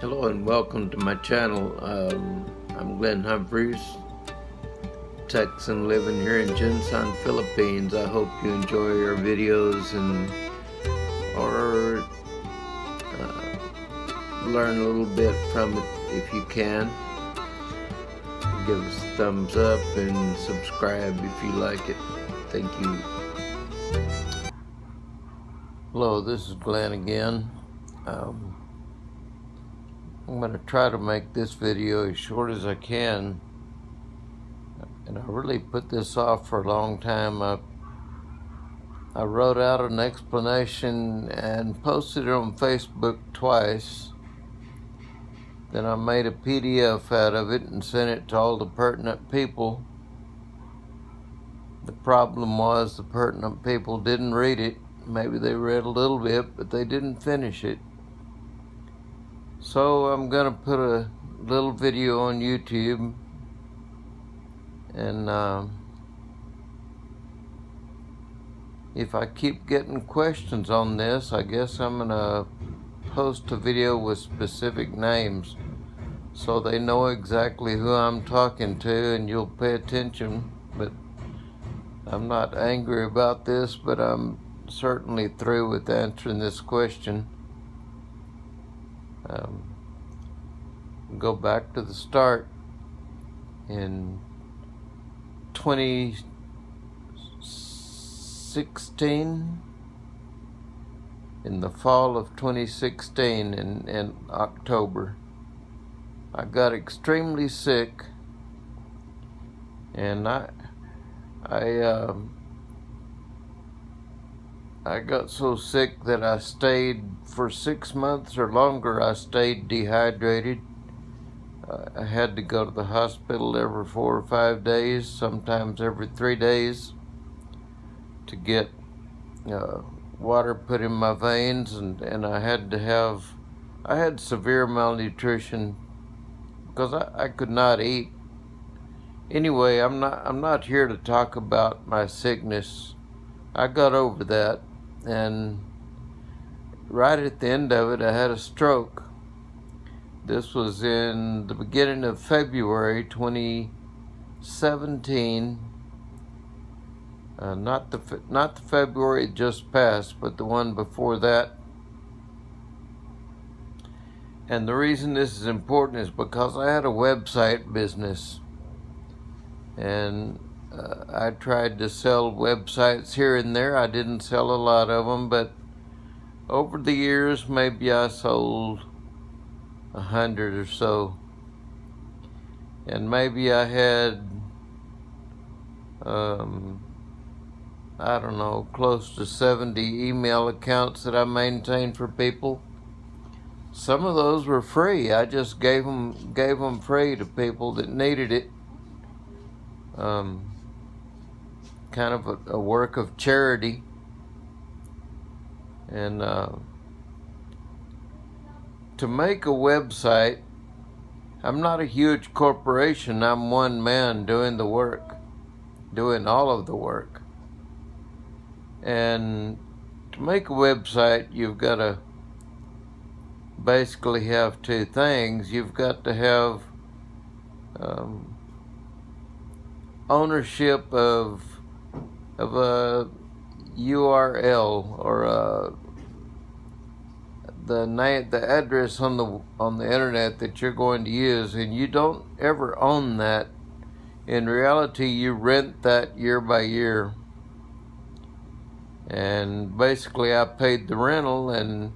Hello and welcome to my channel. I'm Glenn Humphreys, Texan living here in Jinsan, Philippines. I hope you enjoy our videos or learn a little bit from it if you can. Give us a thumbs up and subscribe if you like it. Thank you. Hello, this is Glenn again. I'm going to try to make this video as short as I can, and I really put this off for a long time. I wrote out an explanation and posted it on Facebook twice. Then I made a PDF out of it and sent it to all the pertinent people. The problem was the pertinent people didn't read it. Maybe they read a little bit, but they didn't finish it. So I'm going to put a little video on YouTube, and if I keep getting questions on this, I guess I'm going to post a video with specific names so they know exactly who I'm talking to and you'll pay attention. But I'm not angry about this, but I'm certainly through with answering this question. Go back to the start. In 2016, in the fall of 2016, in October, I got extremely sick, and I got so sick that I stayed for 6 months or longer. I stayed dehydrated. I had to go to the hospital every 4 or 5 days, sometimes every 3 days, to get water put in my veins, and I had severe malnutrition because I could not eat. Anyway, I'm not here to talk about my sickness. I got over that, and right at the end of it, I had a stroke. This was in the beginning of February 2017. Not the February just passed, but the one before that. And the reason this is important is because I had a website business, and I tried to sell websites here and there. I didn't sell a lot of them, but over the years, maybe I sold 100 or so. And maybe I had, I don't know, close to 70 email accounts that I maintained for people. Some of those were free. I just gave them free to people that needed it. Kind of a work of charity. And to make a website, I'm not a huge corporation. I'm one man doing the work, doing all of the work. And to make a website, you've got to basically have two things. You've got to have ownership of a URL or the address on the internet that you're going to use, and you don't ever own that. In reality, you rent that year by year. And basically, I paid the rental, and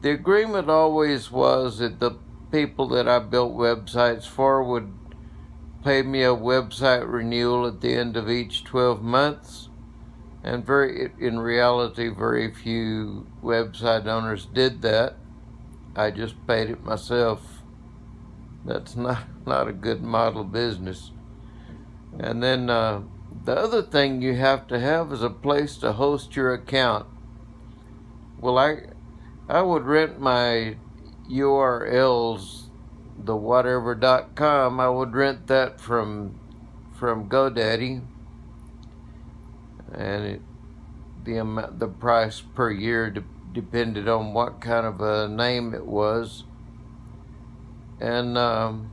the agreement always was that the people that I built websites for would pay me a website renewal at the end of each 12 months. And in reality, very few website owners did that. I just paid it myself. That's not a good model business. And then the other thing you have to have is a place to host your account. Well, I would rent my URLs, the whatever.com, I would rent that from GoDaddy, and the price per year depended on what kind of a name it was. And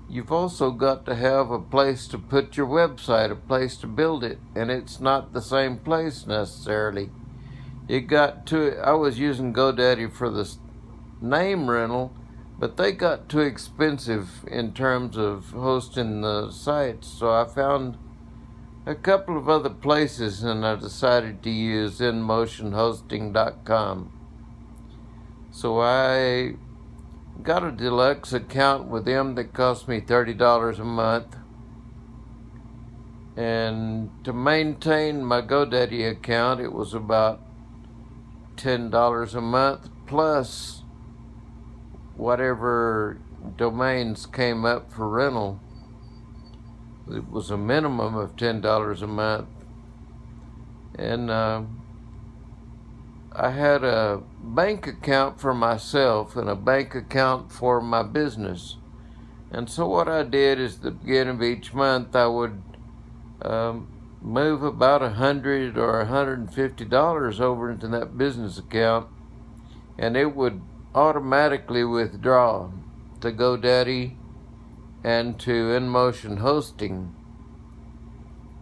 you've also got to have a place to put your website, a place to build it, and it's not the same place necessarily. I was using GoDaddy for the name rental, but they got too expensive in terms of hosting the sites, so I found a couple of other places and I decided to use InMotionHosting.com. So I got a deluxe account with them that cost me $30 a month. And to maintain my GoDaddy account, it was about $10 a month plus whatever domains came up for rental. It was a minimum of $10 a month. And I had a bank account for myself and a bank account for my business. And so what I did is at the beginning of each month, I would move about $100 or $150 over into that business account, and it would automatically withdraw to GoDaddy and to InMotion Hosting.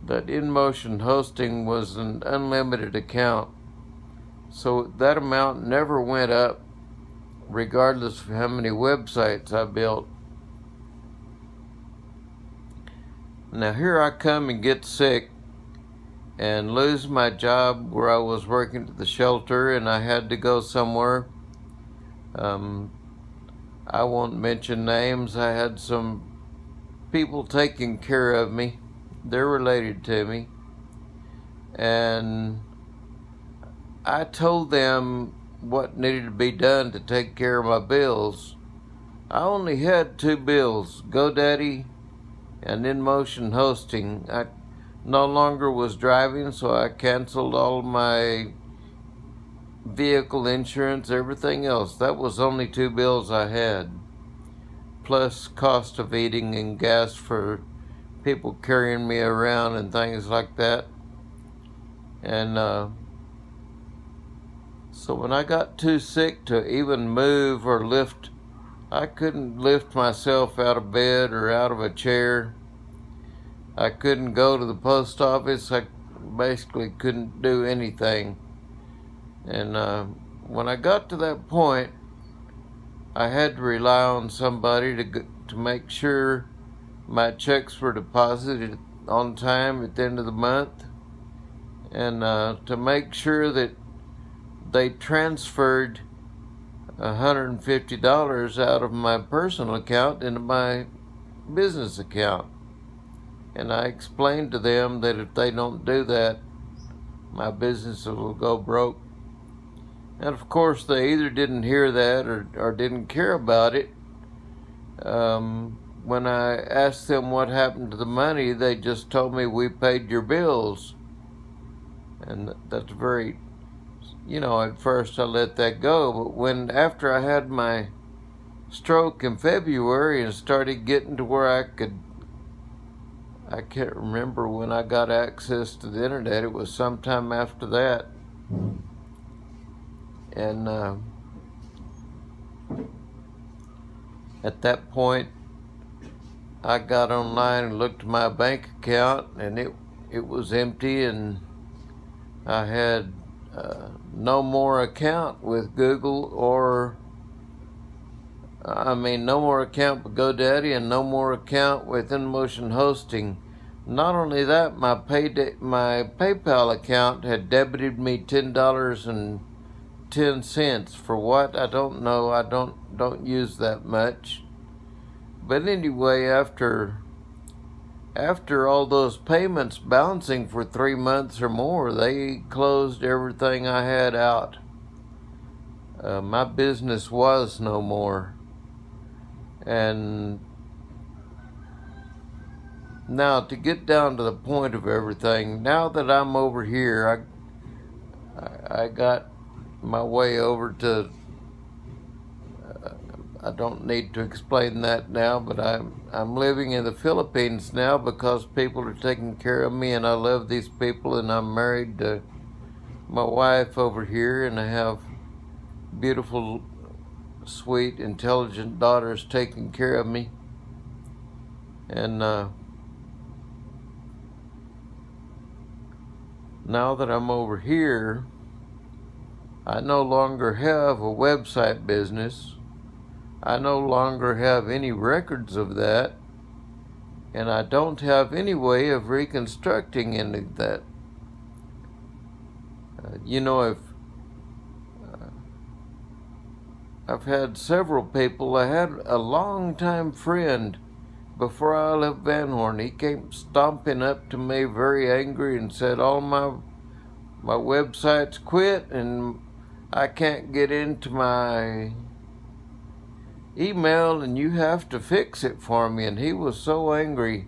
That InMotion Hosting was an unlimited account, so that amount never went up regardless of how many websites I built. Now here I come and get sick and lose my job where I was working at the shelter, and I had to go somewhere. I won't mention names. I had some people taking care of me. They're related to me. And I told them what needed to be done to take care of my bills. I only had 2 bills, GoDaddy and InMotion Hosting. I no longer was driving, so I canceled all my vehicle insurance, everything else. That was only 2 bills I had, plus cost of eating and gas for people carrying me around and things like that. And so when I got too sick to even move or lift, I couldn't lift myself out of bed or out of a chair. I couldn't go to the post office. I basically couldn't do anything. And when I got to that point, I had to rely on somebody to make sure my checks were deposited on time at the end of the month, and to make sure that they transferred $150 out of my personal account into my business account. And I explained to them that if they don't do that, my business will go broke. And of course, they either didn't hear that or didn't care about it. When I asked them what happened to the money, they just told me, "We paid your bills." And that's very, at first I let that go. But after I had my stroke in February and started getting to where I can't remember when I got access to the internet. It was sometime after that. And at that point, I got online and looked at my bank account, and it was empty, and I had no more account with Google no more account with GoDaddy and no more account with InMotion Hosting. Not only that, my PayPal account had debited me $10.10 for what? I don't know. I don't use that much. But anyway, after all those payments bouncing for 3 months or more, they closed everything I had out. My business was no more. And now to get down to the point of everything, now that I'm over here, I got my way over to, I don't need to explain that now, but I'm living in the Philippines now because people are taking care of me, and I love these people, and I'm married to my wife over here, and I have beautiful sweet, intelligent daughters taking care of me. And now that I'm over here, I no longer have a website business. I no longer have any records of that. And I don't have any way of reconstructing any of that. If I've had several people. I had a long-time friend before I left Van Horn. He came stomping up to me very angry and said, all my websites quit and I can't get into my email and you have to fix it for me. And he was so angry.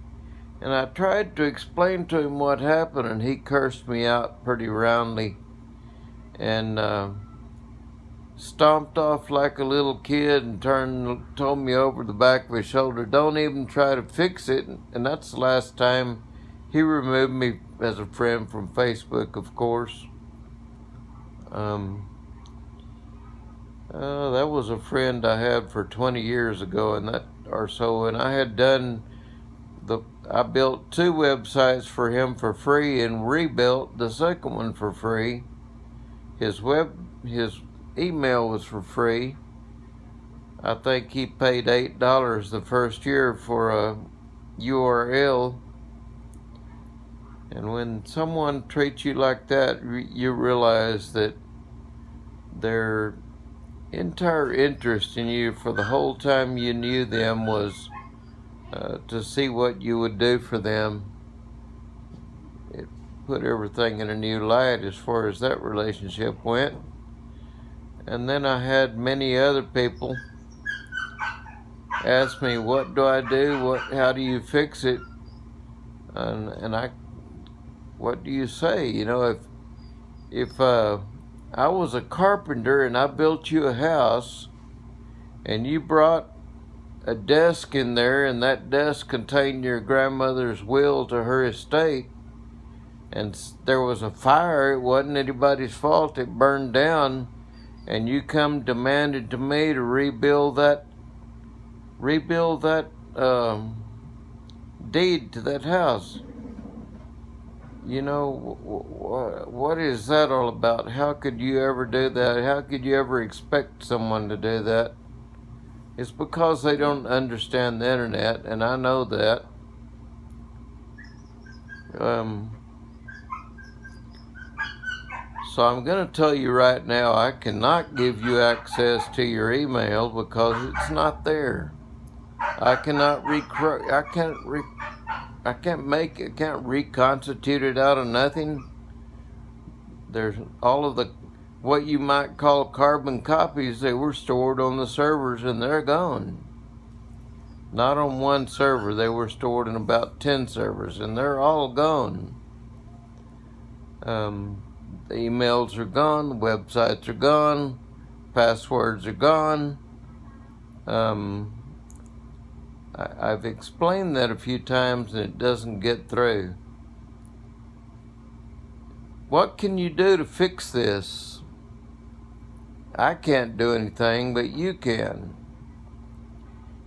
And I tried to explain to him what happened, and he cursed me out pretty roundly and stomped off like a little kid and told me over the back of his shoulder, don't even try to fix it. And that's the last time he removed me as a friend from Facebook, of course. That was a friend I had for 20 years ago and I had I built 2 websites for him for free and rebuilt the second one for free. His email was for free. I think he paid $8 the first year for a URL. And when someone treats you like that, you realize that their entire interest in you for the whole time you knew them was to see what you would do for them. It put everything in a new light as far as that relationship went. And then I had many other people ask me, what do I do? How do you fix it? What do you say? If I was a carpenter and I built you a house and you brought a desk in there and that desk contained your grandmother's will to her estate, and there was a fire, it wasn't anybody's fault, it burned down, and you come demanded to me to rebuild that deed to that house. What is that all about? How could you ever do that? How could you ever expect someone to do that? It's because they don't understand the internet, and I know that. So I'm going to tell you right now, I cannot give you access to your email because it's not there. I can't reconstitute it out of nothing. There's all of the what you might call carbon copies. They were stored on the servers and they're gone. Not on one server, they were stored in about 10 servers and they're all gone. The emails are gone, the websites are gone, passwords are gone. I've explained that a few times and it doesn't get through. What can you do to fix this? I can't do anything, but you can.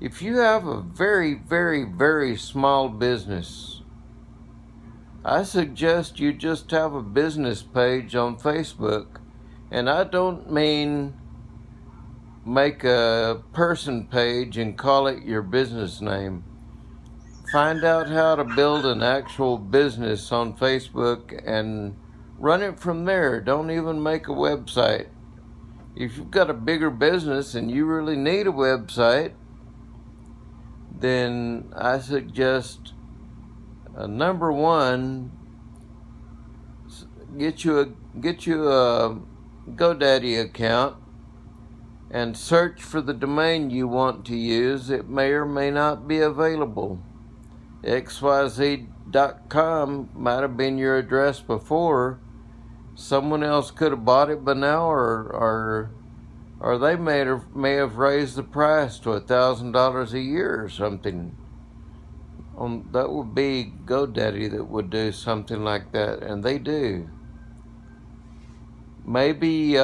If you have a very, very, very small business, I suggest you just have a business page on Facebook. And I don't mean make a person page and call it your business name. Find out how to build an actual business on Facebook and run it from there. Don't even make a website. If you've got a bigger business and you really need a website, then I suggest number one, get you a GoDaddy account and search for the domain you want to use. It may or may not be available. XYZ.com might have been your address before. Someone else could have bought it by now, or they may have raised the price to $1,000 a year or something. That would be GoDaddy that would do something like that, and they do. Maybe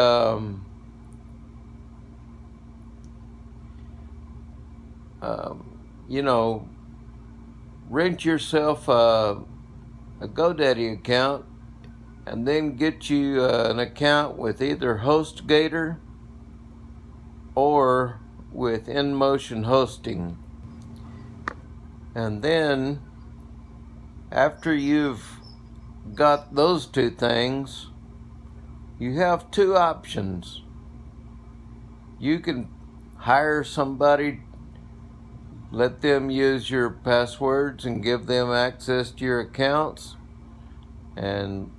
you know, rent yourself a GoDaddy account and then get you an account with either HostGator or with InMotion Hosting. And then after you've got those two things, you have two options. You can hire somebody, let them use your passwords and give them access to your accounts, and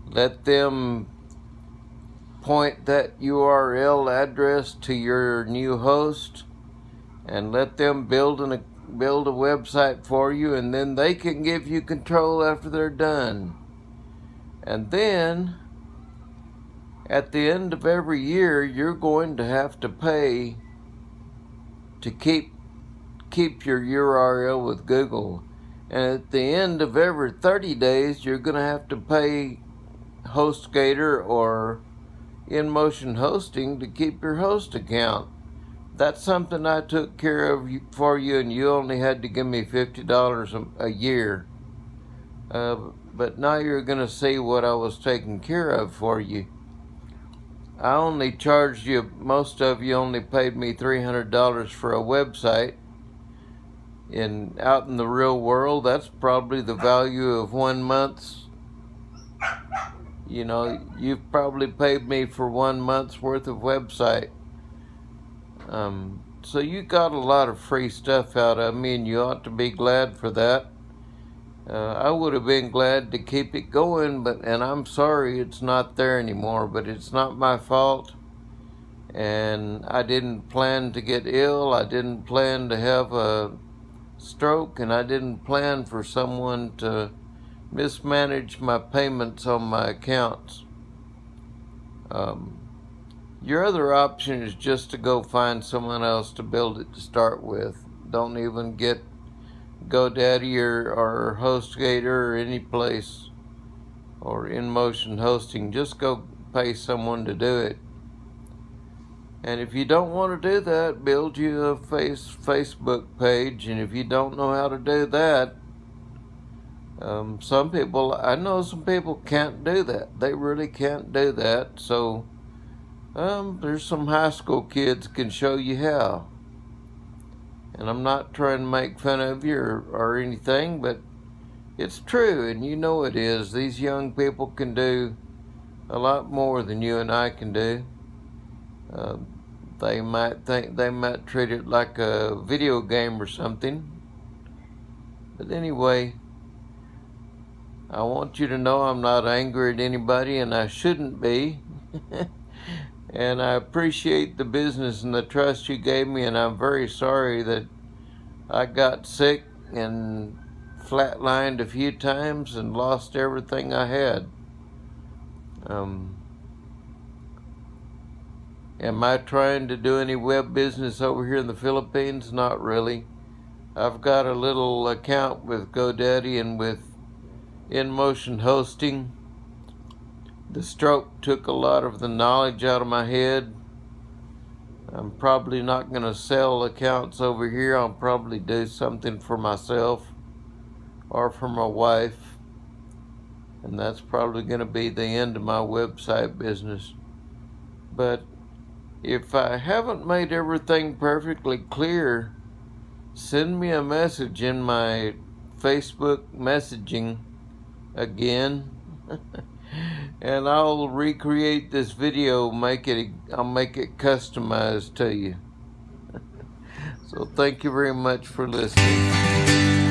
let them point that URL address to your new host, and let them build a website for you, and then they can give you control after they're done. And then at the end of every year, you're going to have to pay to keep your URL with Google. And at the end of every 30 days, you're going to have to pay HostGator or InMotion Hosting to keep your host account. That's something I took care of for you, and you only had to give me $50 a year. But now you're going to see what I was taking care of for you. I only charged you, most of you only paid me $300 for a website. Out in the real world, that's probably the value of 1 month's. You've probably paid me for 1 month's worth of website. So you got a lot of free stuff out of me, and you ought to be glad for that. I would have been glad to keep it going, and I'm sorry it's not there anymore, but it's not my fault. And I didn't plan to get ill. I didn't plan to have a stroke, and I didn't plan for someone to mismanage my payments on my accounts. Your other option is just to go find someone else to build it to start with. Don't even get GoDaddy or HostGator or any place or InMotion Hosting. Just go pay someone to do it. And if you don't want to do that, build you a Facebook page. And if you don't know how to do that, I know some people can't do that. They really can't do that. So there's some high school kids can show you how. And I'm not trying to make fun of you or anything, but it's true, and you know it is. These young people can do a lot more than you and I can do. They might treat it like a video game or something. But anyway, I want you to know I'm not angry at anybody, and I shouldn't be. And I appreciate the business and the trust you gave me, and I'm very sorry that I got sick and flatlined a few times and lost everything I had. Am I trying to do any web business over here in the Philippines? Not really. I've got a little account with GoDaddy and with InMotion Hosting. The stroke took a lot of the knowledge out of my head. I'm probably not going to sell accounts over here. I'll probably do something for myself or for my wife. And that's probably going to be the end of my website business. But if I haven't made everything perfectly clear, send me a message in my Facebook messaging again. And I'll recreate this video, I'll make it customized to you. So thank you very much for listening.